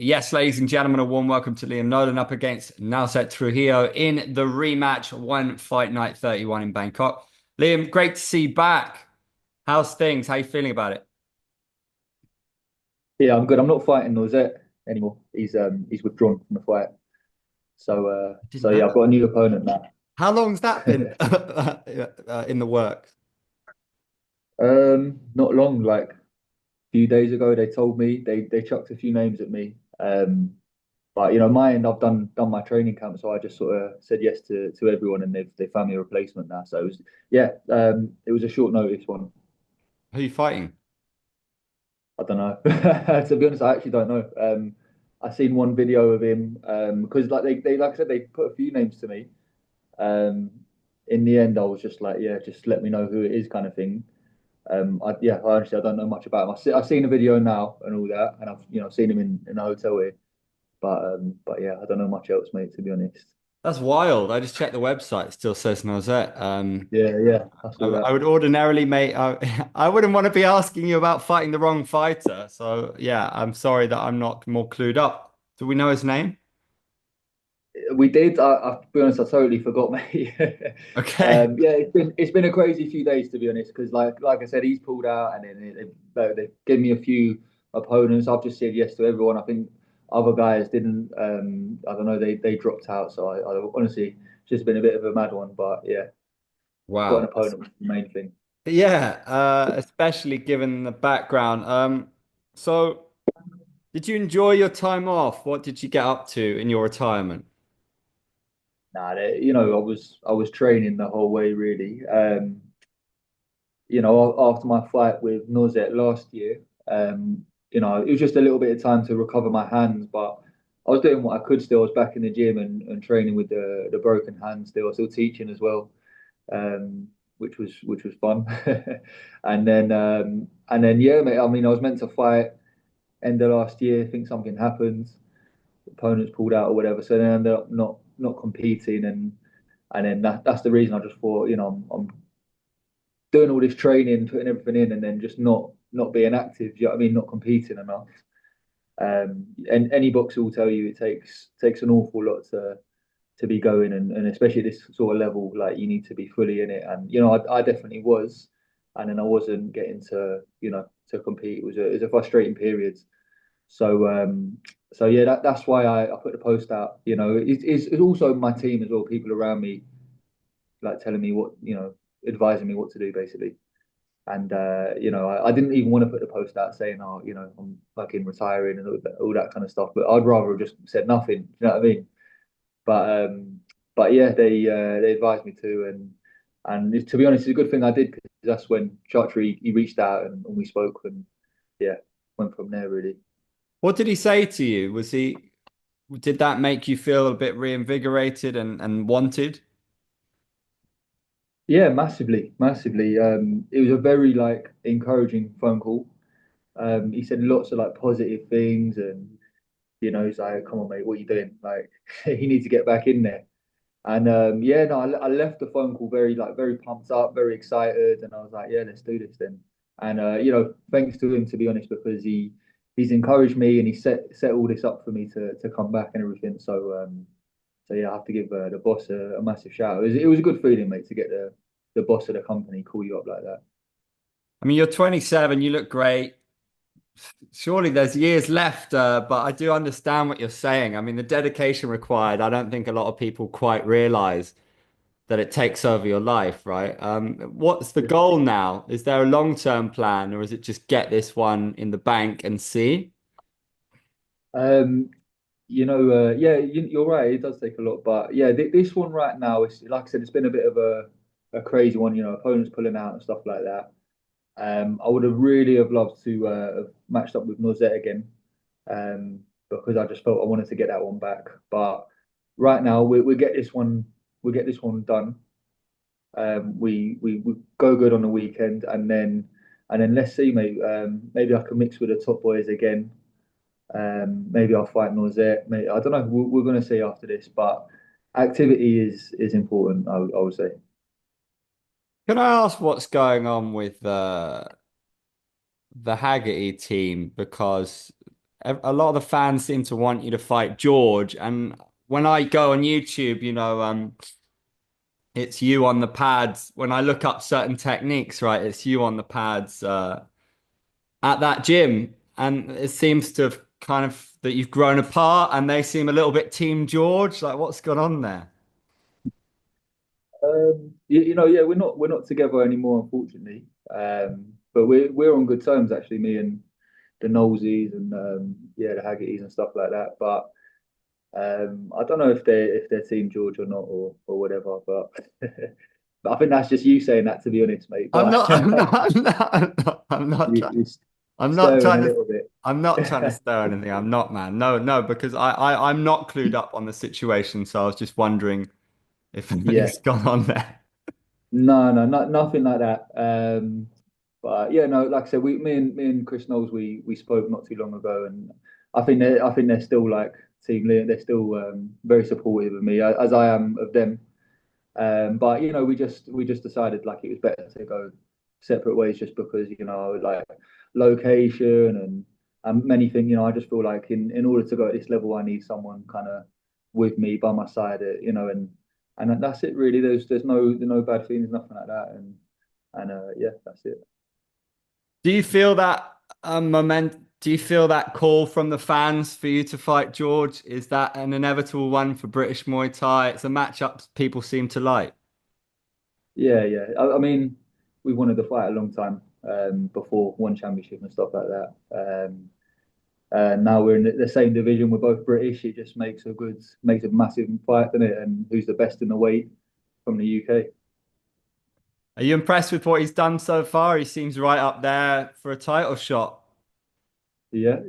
Yes, ladies and gentlemen, a warm welcome to Liam Nolan up against Nauzet Trujillo in the rematch, one fight night 31 in Bangkok. Liam, great to see you back. How's things? How you feeling about it? Yeah, I'm good. I'm not fighting Nauzet anymore. He's withdrawn from the fight. So I didn't so know yeah, I've that. got a new opponent now. How long's that been in the works? Not long, like a few days ago, they told me they chucked a few names at me. But my end, I've done my training camp, so I just sort of said yes to everyone, and they found me a replacement now. So it was yeah, it was a short notice one. Who are you fighting? I don't know. To be honest, I actually don't know. I seen one video of him because like they like I said they put a few names to me. In the end, I was just like, yeah, just let me know who it is, kind of thing. Honestly, I don't know much about him. I've seen a video now and all that, and I've seen him in a hotel here. But yeah, I don't know much else, mate. To be honest. That's wild. I just checked the website. It still says Nauzet. Yeah, yeah, I I, saw I that. would ordinarily, mate, I wouldn't want to be asking you about fighting the wrong fighter. So yeah, I'm sorry that I'm not more clued up. Do we know his name? We did. To be honest, I totally forgot, mate. Okay. Yeah, it's been a crazy few days to be honest, because like I said, he's pulled out, and then they gave me a few opponents. I've just said yes to everyone. I think other guys didn't. I don't know. They dropped out. So I honestly, it's just been a bit of a mad one. But yeah, got an Wow. opponent, which is the main thing. Yeah, especially given the background. So did you enjoy your time off? What did you get up to in your retirement? Nah, I was training the whole way really. After my fight with Nauzet last year, it was just a little bit of time to recover my hands, but I was doing what I could still. I was back in the gym and training with the broken hand still. I was still teaching as well, um, which was fun. And then yeah, mate. I mean, I was meant to fight end of last year. I think something happened. Opponents pulled out or whatever, so then I ended up not competing, and then that's the reason I just thought, I'm doing all this training, putting everything in, and then just not being active. You know what I mean? Not competing enough. And any boxer will tell you it takes an awful lot to be going, and especially at this sort of level, like you need to be fully in it. And I definitely was, and then I wasn't getting to compete. It was a frustrating period. So so yeah, that's why I put the post out. It's also my team as well, people around me like telling me what advising me what to do basically. And I didn't even want to put the post out saying, "Oh, I'm fucking retiring" and all that kind of stuff. But I'd rather have just said nothing. You know what I mean? But yeah, they advised me to, and to be honest, it's a good thing I did because that's when Chatri he reached out and we spoke, and yeah, went from there really. What did he say to you? Did that make you feel a bit reinvigorated and wanted? Yeah, massively, massively. It was a very like encouraging phone call. He said lots of like positive things, and he's like, "Come on, mate, what are you doing? Like, you need to get back in there." And yeah, no, I left the phone call very pumped up, very excited, and I was like, "Yeah, let's do this then." And thanks to him to be honest, because he's encouraged me and he set all this up for me to come back and everything. So yeah, I have to give the boss a massive shout. It was a good feeling, mate, to get the boss of the company call you up like that. I mean, you're 27, you look great. Surely there's years left, but I do understand what you're saying. I mean, the dedication required, I don't think a lot of people quite realize that it takes over your life, right? What's the goal now? Is there a long-term plan, or is it just get this one in the bank and see? Um, yeah, you're right. It does take a lot, but yeah, this one right now is like I said, it's been a bit of a crazy one. Opponents pulling out and stuff like that. I would have really have loved to have matched up with Nauzet again, because I just felt I wanted to get that one back. But right now, we get this one done. We go good on the weekend, and then let's see, mate. Maybe I can mix with the top boys again. Maybe I'll fight Nauzet. Maybe, I don't know. We're going to see after this, but activity is important. I would say. Can I ask what's going on with the Haggerty team? Because a lot of the fans seem to want you to fight George. And when I go on YouTube, it's you on the pads. When I look up certain techniques, right, it's you on the pads at that gym. And it seems to have kind of that you've grown apart and they seem a little bit Team George. Like, what's gone on there? Yeah, we're not together anymore, unfortunately. But we're on good terms actually, me and the Knowlesies and yeah, the Haggertys and stuff like that. But I don't know if they're Team George or not or whatever. But but I think that's just you saying that, to be honest, mate. I'm But not, I'm not, I'm not, you're I'm not stirring trying a to, little bit. I'm not trying to stir anything. I'm not, man. No, no, because I'm not clued up on the situation. So I was just wondering if Yeah, anything's gone on there. no, nothing like that. But yeah, no, like I said, me and Chris Knowles, we spoke not too long ago, and I think they're still like Team Lee. They're still very supportive of me, as I am of them. But we just decided like it was better to go separate ways, just because like location and many things. I just feel like in order to go at this level, I need someone kind of with me by my side. And that's it really. There's no bad feelings, nothing like that. And yeah, that's it. Do you feel that Do you feel that call from the fans for you to fight George? Is that an inevitable one for British Muay Thai? It's a matchup people seem to like. Yeah. I mean, we wanted to fight a long time before one championship and stuff like that. Now we're in the same division. We're both British. It just makes a massive fight, doesn't it? And who's the best in the weight from the UK? Are you impressed with what he's done so far? He seems right up there for a title shot. Yeah.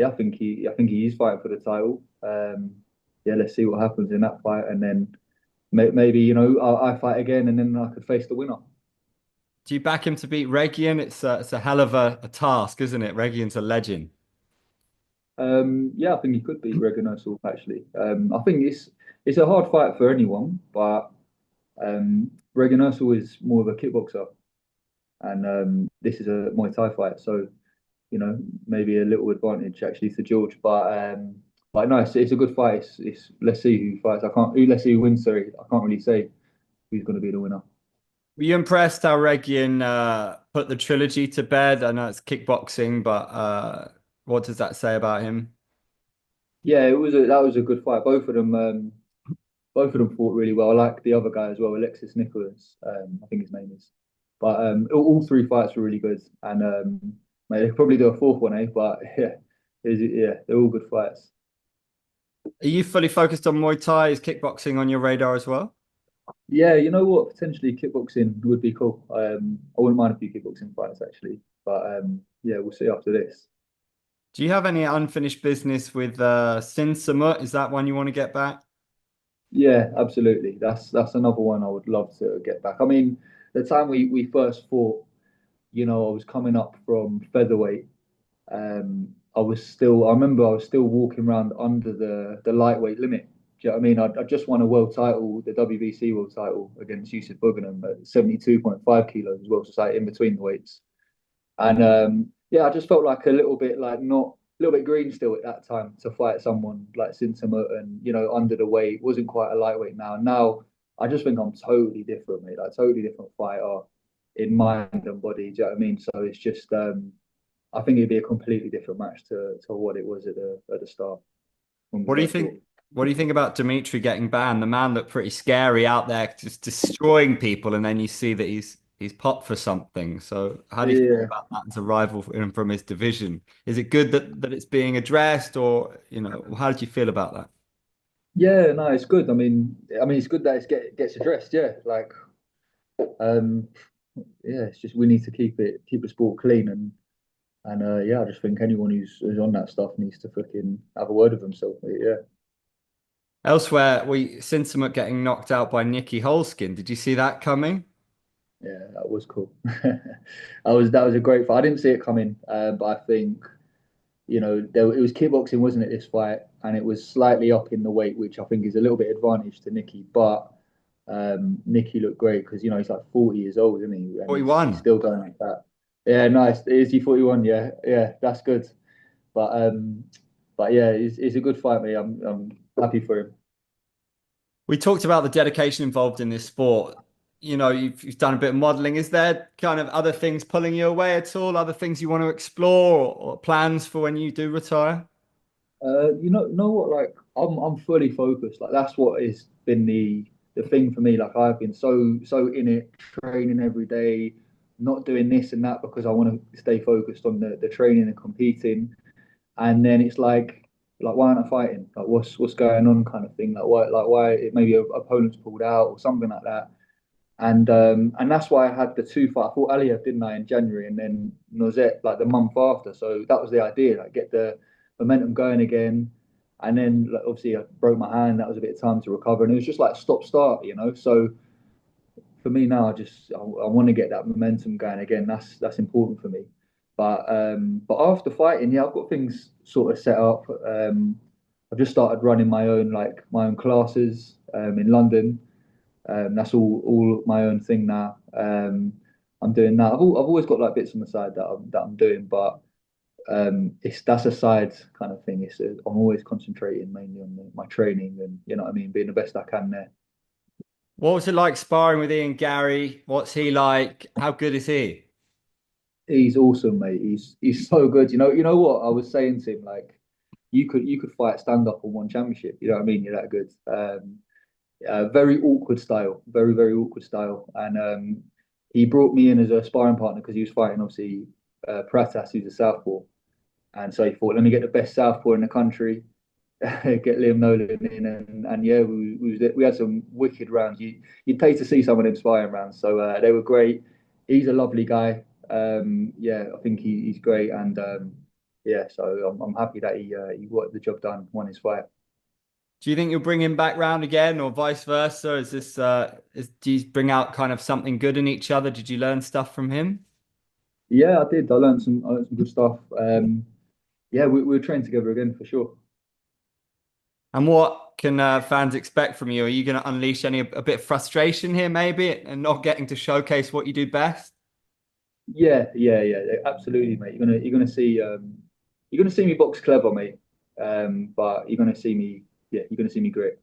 I think he is fighting for the title. Yeah, let's see what happens in that fight, and then maybe I fight again, and then I could face the winner. Do you back him to beat Regian? It's a hell of a task, isn't it? Regian's a legend. Yeah, I think he could beat Regan actually. I think it's a hard fight for anyone, but Regan is more of a kickboxer, and this is a Muay Thai fight, so maybe a little advantage actually to George. But no, it's a good fight. It's let's see who fights. Let's see who wins. Sorry, I can't really say who's going to be the winner. Were you impressed how Regian put the trilogy to bed? I know it's kickboxing, but what does that say about him? Yeah, that was a good fight. Both of them fought really well. I like the other guy as well, Alexis Nicholas. I think his name is. But all three fights were really good, and mate, they'll probably do a fourth one, eh? But yeah, they're all good fights. Are you fully focused on Muay Thai? Is kickboxing on your radar as well? Yeah, you know what? Potentially kickboxing would be cool. I wouldn't mind a few kickboxing fights actually, but yeah, we'll see after this. Do you have any unfinished business with Sin Samut? Is that one you want to get back? Yeah, absolutely. That's another one I would love to get back. I mean, the time we first fought, I was coming up from featherweight. I remember I was still walking around under the lightweight limit. Do you know what I mean? I just won a world title, the WBC world title against Yusuf Buganum at 72.5 kilos as well, so it's like in between the weights. And yeah, I just felt like a little bit like not a little bit green still at that time to fight someone like Sintamut and under the weight, wasn't quite a lightweight now. Now I just think I'm totally different, mate. Like totally different fighter in mind and body. Do you know what I mean? So it's just I think it'd be a completely different match to what it was at the start when we What do you first think? fought. What do you think about Dimitri getting banned? The man looked pretty scary out there, just destroying people, and then you see that he's popped for something. So how do you feel Yeah, about that as a rival from his division? Is it good that it's being addressed, or how did you feel about that? yeah, no, it's good. I mean, it's good that gets addressed. Yeah, like um, yeah, it's just we need to keep the sport clean and yeah, I just think anyone who's on that stuff needs to fucking have a word with himself. Yeah, Elsewhere, we Sintomat getting knocked out by Nikki Holskin. Did you see that coming? yeah, that was cool. That was a great fight. I didn't see it coming, but I think it was kickboxing, wasn't it? This fight, and it was slightly up in the weight, which I think is a little bit advantage to Nikki. But Nikki looked great because he's like 40 years old, isn't he? And he's 41. still going like that. Yeah, nice. Is he 41? Yeah, that's good. But but yeah, it's a good fight, mate. I'm happy for him. We talked about the dedication involved in this sport. You've done a bit of modeling. Is there kind of other things pulling you away at all? Other things you want to explore or plans for when you do retire? Know what? Like, I'm fully focused. Like, that's what has been the thing for me. Like, I've been so in it, training every day, not doing this and that because I want to stay focused on the training and competing. And then it's like why aren't I fighting? Like, what's going on, kind of thing. Like why maybe a opponent's pulled out or something like that. And that's why I had the two fight. I fought Aliyev, didn't I, in January, and then Nauzet like the month after. So that was the idea, like get the momentum going again. And then like, obviously I broke my hand. That was a bit of time to recover, and it was just like stop start. So for me now, I want to get that momentum going again. That's important for me. But after fighting, yeah, I've got things sort of set up. I've just started running my own classes in London. That's all my own thing now. I'm doing that. I've always got like bits on the side that I'm doing, but that's a side kind of thing. I'm always concentrating mainly on my training and you know what I mean, being the best I can there. What was it like sparring with Ian Garry? What's he like? How good is he? He's awesome, mate. He's so good. You know what I was saying to him, like you could fight stand up on one championship. You know what I mean? You're that good. Very awkward style, very awkward style. And he brought me in as a sparring partner because he was fighting obviously Pratas, who's a southpaw, and so he thought, let me get the best southpaw in the country, get Liam Nolan in, and yeah, we had some wicked rounds. You'd pay to see some of them sparring rounds, so they were great. He's a lovely guy. Yeah, I think he's great, and yeah, so I'm happy that he got the job done, won his fight. Do you think you'll bring him back round again or vice versa? Do you bring out kind of something good in each other? Did you learn stuff from him? Yeah, I did. I learned some good stuff. Yeah, we'll train together again for sure. And what can fans expect from you? Are you going to unleash a bit of frustration here, maybe, and not getting to showcase what you do best? Yeah, absolutely, mate. You're gonna see me box clever, mate. But you're gonna see me, yeah, you're gonna see me great.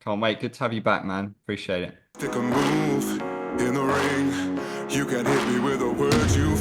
Can't wait. Good to have you back, man. Appreciate it. Pick a move in the ring. You can hit me with the words you